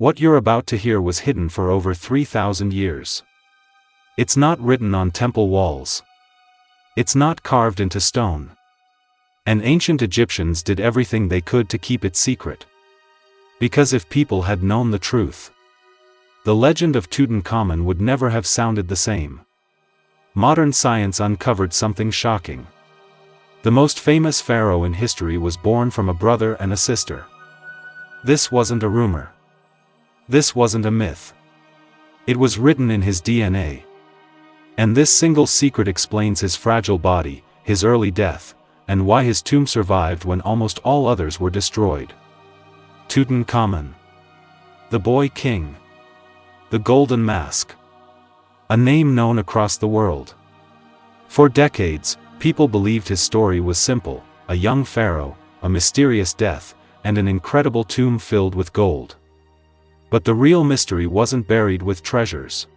What you're about to hear was hidden for over 3,000 years. It's not written on temple walls. It's not carved into stone. And ancient Egyptians did everything they could to keep it secret. Because if people had known the truth, the legend of Tutankhamun would never have sounded the same. Modern science uncovered something shocking. The most famous pharaoh in history was born from a brother and a sister. This wasn't a rumor. This wasn't a myth. It was written in his DNA. And this single secret explains his fragile body, his early death, and why his tomb survived when almost all others were destroyed. Tutankhamun, the boy king, the golden mask, a name known across the world. For decades, people believed his story was simple: a young pharaoh, a mysterious death, and an incredible tomb filled with gold. But the real mystery wasn't buried with treasures.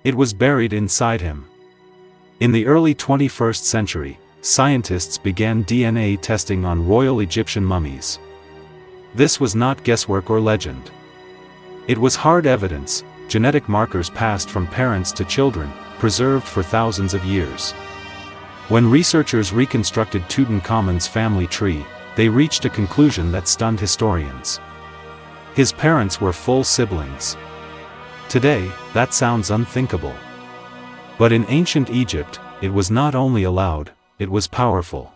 It was buried inside him. In the early 21st century, scientists began DNA testing on royal Egyptian mummies. This was not guesswork or legend. It was hard evidence, genetic markers passed from parents to children, preserved for thousands of years. When researchers reconstructed Tutankhamun's family tree, they reached a conclusion that stunned historians. His parents were full siblings. Today, that sounds unthinkable. But in ancient Egypt, it was not only allowed, it was powerful.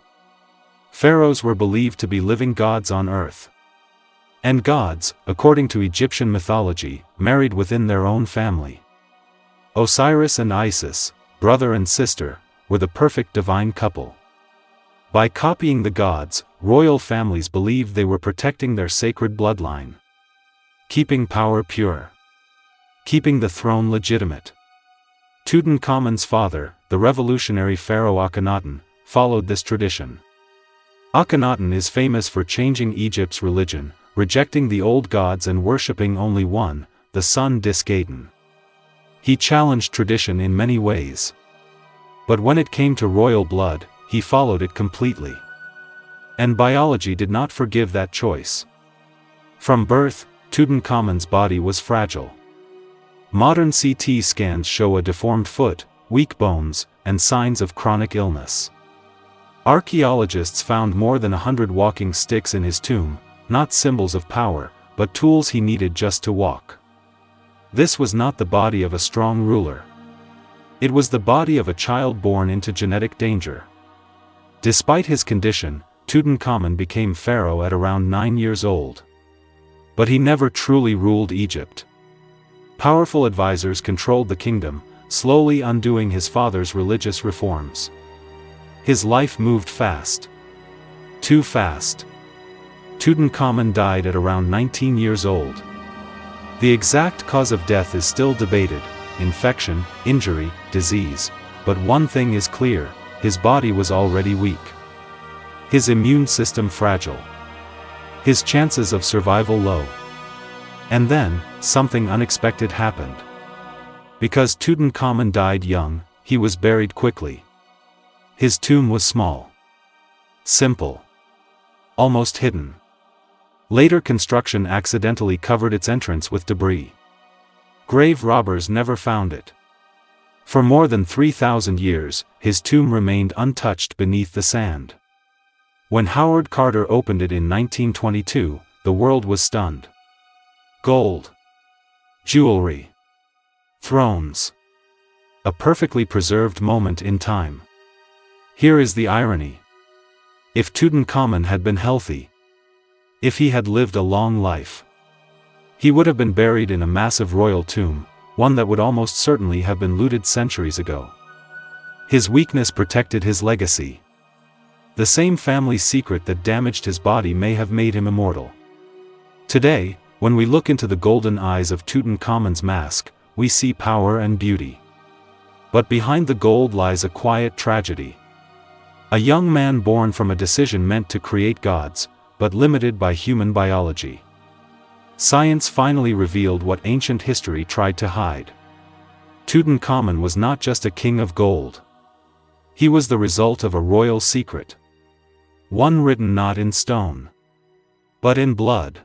Pharaohs were believed to be living gods on earth. And gods, according to Egyptian mythology, married within their own family. Osiris and Isis, brother and sister, were the perfect divine couple. By copying the gods, royal families believed they were protecting their sacred bloodline, keeping power pure, keeping the throne legitimate. Tutankhamun's father, the revolutionary pharaoh Akhenaten, followed this tradition. Akhenaten is famous for changing Egypt's religion, rejecting the old gods and worshipping only one, the sun Diskaten. He challenged tradition in many ways. But when it came to royal blood, he followed it completely. And biology did not forgive that choice. From birth, Tutankhamun's body was fragile. Modern CT scans show a deformed foot, weak bones, and signs of chronic illness. Archaeologists found more than 100 walking sticks in his tomb, not symbols of power, but tools he needed just to walk. This was not the body of a strong ruler. It was the body of a child born into genetic danger. Despite his condition, Tutankhamun became pharaoh at around 9 years old. But he never truly ruled Egypt. Powerful advisors controlled the kingdom, slowly undoing his father's religious reforms. His life moved fast. Too fast. Tutankhamun died at around 19 years old. The exact cause of death is still debated: infection, injury, disease. But one thing is clear: his body was already weak. His immune system fragile. His chances of survival low. And then, something unexpected happened. Because Tutankhamun died young, he was buried quickly. His tomb was small, simple, almost hidden. Later construction accidentally covered its entrance with debris. Grave robbers never found it. For more than 3,000 years, his tomb remained untouched beneath the sand. When Howard Carter opened it in 1922, the world was stunned. Gold, jewelry, thrones. A perfectly preserved moment in time. Here is the irony. If Tutankhamun had been healthy, if he had lived a long life, he would have been buried in a massive royal tomb, one that would almost certainly have been looted centuries ago. His weakness protected his legacy. The same family secret that damaged his body may have made him immortal. Today, when we look into the golden eyes of Tutankhamun's mask, we see power and beauty. But behind the gold lies a quiet tragedy. A young man born from a decision meant to create gods, but limited by human biology. Science finally revealed what ancient history tried to hide. Tutankhamun was not just a king of gold. He was the result of a royal secret. One written not in stone, but in blood.